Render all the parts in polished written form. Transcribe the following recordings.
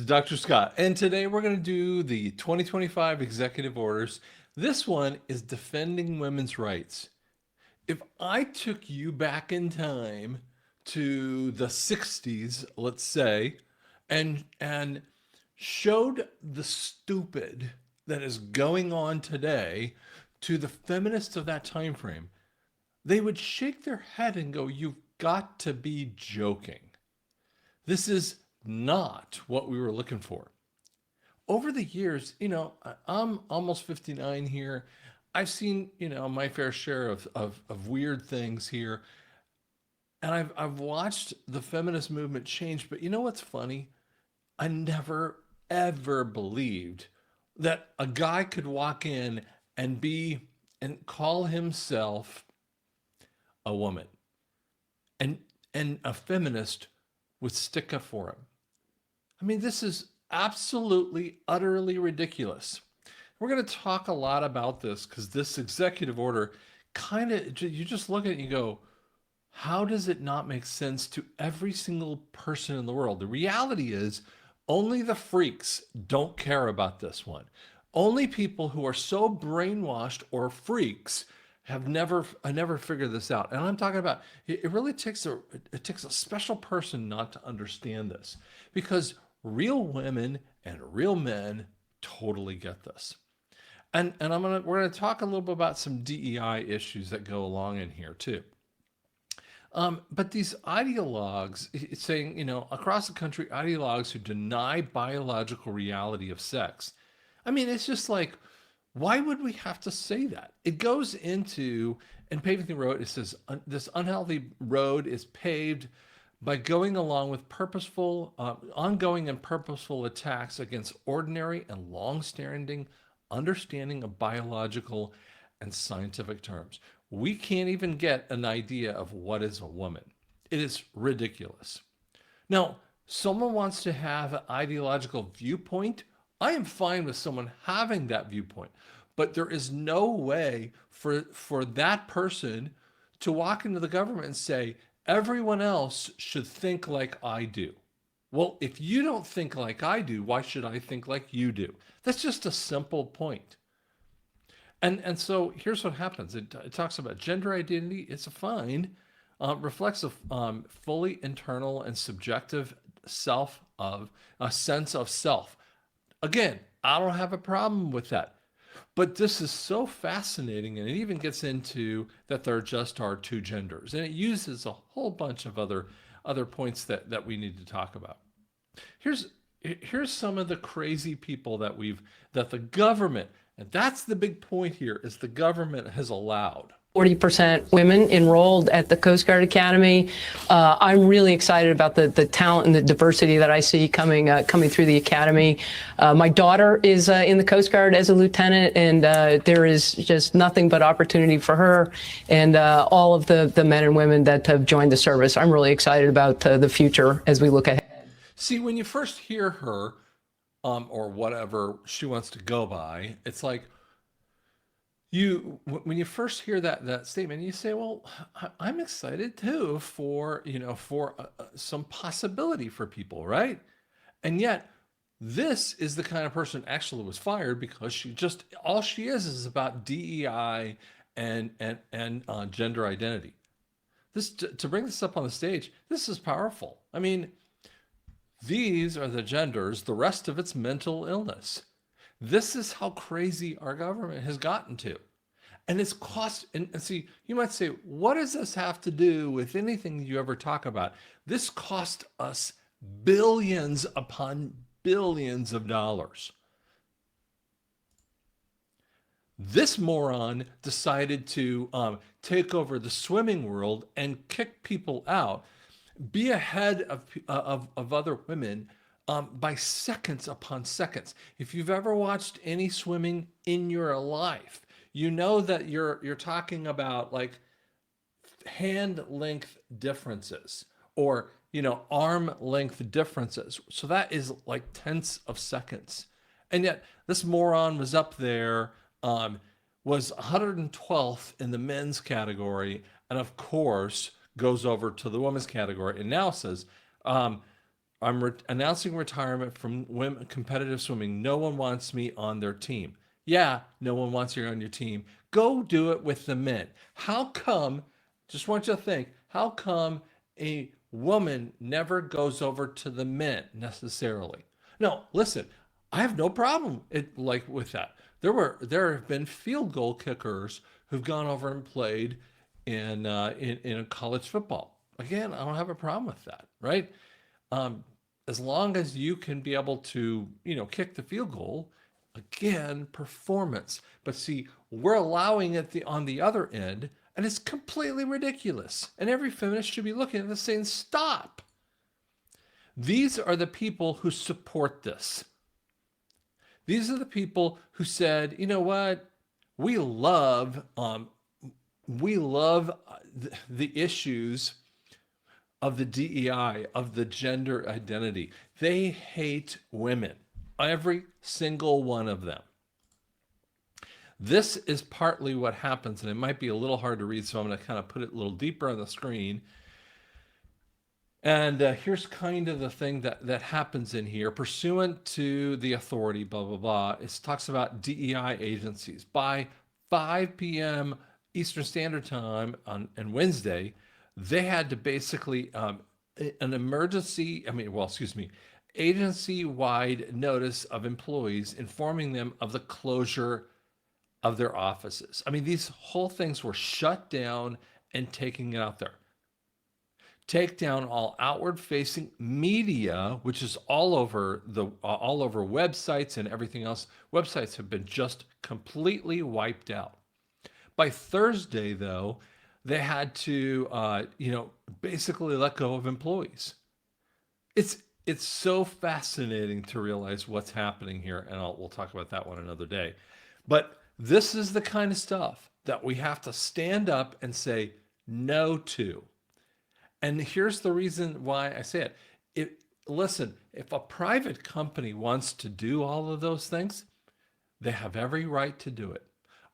Dr. Scott, and today we're going to do the 2025 executive orders. This one is defending women's rights. If I took you back in time to the 60s, let's say, and showed the stupid that is going on today to the feminists of that time frame, they would shake their head and go, "You've got to be joking. This is not what we were looking for." Over the years, I'm almost 59 here. I've seen, my fair share of weird things here. And I've watched the feminist movement change. But you know what's funny? I never, ever believed that a guy could walk in and call himself a woman, and a feminist would stick up for him. I mean, this is absolutely, utterly ridiculous. We're going to talk a lot about this because this executive order kind of, you just look at it and you go, how does it not make sense to every single person in the world? The reality is only the freaks don't care about this one. Only people who are so brainwashed or freaks have never figured this out. And I'm talking about, it really takes a special person not to understand this, because real women and real men totally get this. And we're gonna talk a little bit about some DEI issues that go along in here too. But these ideologues, it's saying, across the country, ideologues who deny biological reality of sex. I mean, it's just like, why would we have to say that? It goes into, and paving the road, it says, this unhealthy road is paved by going along with ongoing and purposeful attacks against ordinary and long-standing understanding of biological and scientific terms. We can't even get an idea of what is a woman. It is ridiculous. Now, someone wants to have an ideological viewpoint. I am fine with someone having that viewpoint, but there is no way for that person to walk into the government and say, everyone else should think like I do. Well, if you don't think like I do, why should I think like you do? That's just a simple point. And so here's what happens. It talks about gender identity. It's reflects a fully internal and subjective a sense of self. Again, I don't have a problem with that. But this is so fascinating, and it even gets into that there just are two genders. And it uses a whole bunch of other points that we need to talk about. Here's some of the crazy people that the government, and that's the big point here, is the government has allowed. 40% women enrolled at the Coast Guard Academy. I'm really excited about the talent and the diversity that I see coming through the academy. My daughter is in the Coast Guard as a lieutenant, and there is just nothing but opportunity for her and all of the men and women that have joined the service. I'm really excited about the future as we look ahead. See, when you first hear her, or whatever she wants to go by, it's like, when you first hear that statement, you say, well, I'm excited too for some possibility for people, right? And yet this is the kind of person actually was fired because all she is about DEI and gender identity. This, to bring this up on the stage, this is powerful. I mean, these are the genders, the rest of it's mental illness. This is how crazy our government has gotten to. And it's and see, you might say, what does this have to do with anything you ever talk about? This cost us billions upon billions of dollars. This moron decided to take over the swimming world and kick people out, be ahead of other women by seconds upon seconds. If you've ever watched any swimming in your life, you know that you're talking about like hand length differences or arm length differences. So that is like tenths of seconds. And yet this moron was up there, was 112th in the men's category, and of course goes over to the women's category and now says, announcing retirement from women competitive swimming. No one wants me on their team. Yeah, no one wants you on your team. Go do it with the men. How come, just want you to think, how come a woman never goes over to the men necessarily? No, listen, I have no problem like with that. There have been field goal kickers who've gone over and played in college football. Again, I don't have a problem with that, right? Um, as long as you can be able to, kick the field goal, again, performance. But see, we're allowing it on the other end, and it's completely ridiculous. And every feminist should be looking at this saying, stop. These are the people who support this. These are the people who said, you know what? We love the issues of the DEI, of the gender identity. They hate women, every single one of them. This is partly what happens, and it might be a little hard to read, so I'm going to kind of put it a little deeper on the screen. And here's kind of the thing that happens in here. Pursuant to the authority, blah, blah, blah, it talks about DEI agencies. By 5 p.m. Eastern Standard Time on Wednesday, they had to basically, an emergency, agency-wide notice of employees informing them of the closure of their offices. I mean, these whole things were shut down and taking it out there. Take down all outward-facing media, which is all over websites and everything else. Websites have been just completely wiped out. By Thursday, though, they had to, basically let go of employees. It's so fascinating to realize what's happening here, and we'll talk about that one another day. But this is the kind of stuff that we have to stand up and say no to. And here's the reason why I say it. Listen, if a private company wants to do all of those things, they have every right to do it.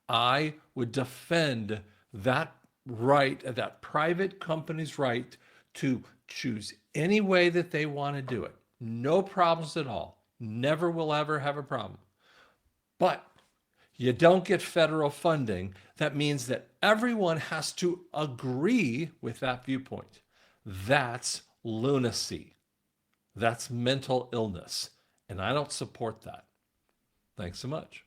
I would defend that right, that private company's right to choose any way that they want to do it. No problems at all. Never will ever have a problem. But you don't get federal funding. That means that everyone has to agree with that viewpoint. That's lunacy. That's mental illness. And I don't support that. Thanks so much.